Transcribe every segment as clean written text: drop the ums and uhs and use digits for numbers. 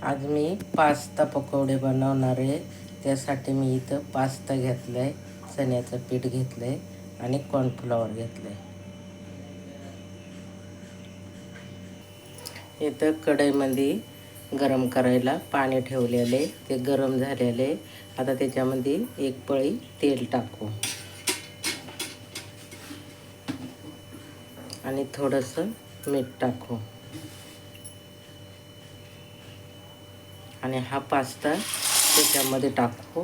आज मी पास्ता पकोडे बनवणार आहे. त्यासाठी मी इथं पास्ता घेतला आहे, चण्याचं पीठ घेतलं आहे आणि कॉर्नफ्लॉवर घेतलं आहे. इथं कढईमध्ये गरम करायला पाणी ठेवलेले, ते गरम झालेले. आता त्याच्यामध्ये एक पळी तेल टाकू आणि थोडंसं मीठ टाकू आणि हा पास्ता त्याच्यामध्ये टाकू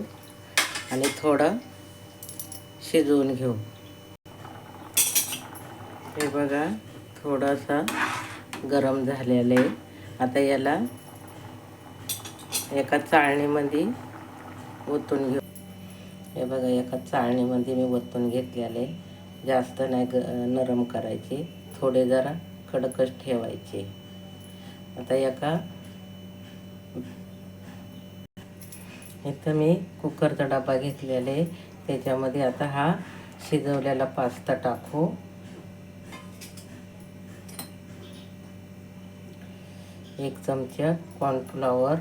आणि थोडं शिजवून घेऊ. हे बघा, थोडासा गरम झालेलं आहे. आता याला एका चाळणीमध्ये ओतून घेऊ. हे बघा, एका चाळणीमध्ये मी ओतून घेतलेले. जास्त नाही नरम करायचे, थोडे जरा कडकच ठेवायचे. आता इथं मी कुकरचा डबा घेतलेला आहे. त्याच्यामध्ये आता हा शिजवलेला पास्ता टाकू. एक चमचा कॉर्नफ्लॉवर,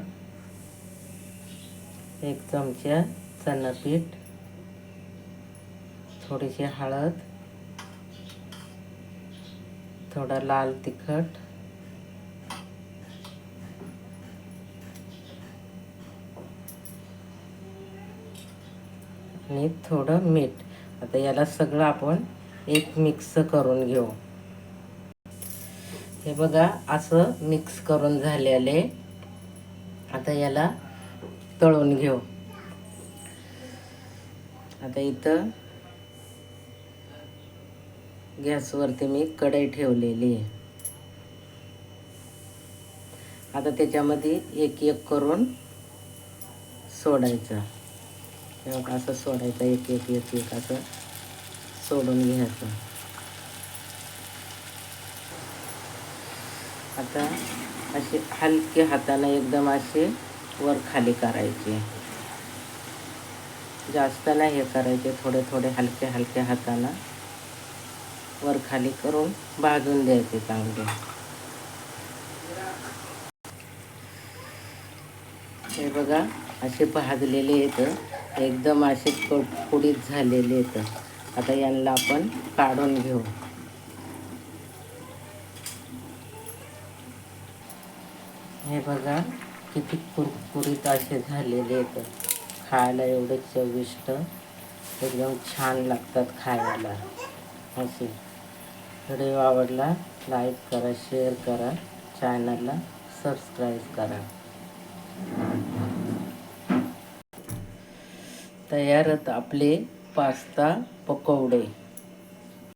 एक चमचा चणा पीठ, थोडीशी हळद, थोडा लाल तिखट आणि थोडं मीठ. आता याला सगळं आपण एक मिक्स करून घेऊ. हे बघा, असं मिक्स करून झालेले. आता याला तळून घेऊ. आता इथं गॅसवरती मी कढई ठेवलेली आहे. आता त्याच्यामध्ये एक एक करून सोडायचं. असं सोडायचं, एक एक एक एक असं सोडून घ्यायचं. आता असे हलके हाताने एकदम असे वर खाली करायचे. जास्त नाही हे करायचे, थोडे थोडे हलके हलके हाताने वर खाली करून भाजून द्यायचे चांगले. हे बघा, असे भाजलेले आहेत, एकदम असे कुडकुडीत झालेले आहेत. आता यांना आपण काढून घेऊ. हे बघा, किती कुरकुरीत असे झालेले आहेत. खायला एवढे चविष्ट, एकदम छान लागतात खायला. असे व्हिडिओ आवडला लाईक करा, शेअर करा, चॅनलला सबस्क्राईब करा. तयार आहेत आपले पास्ता पकोडे.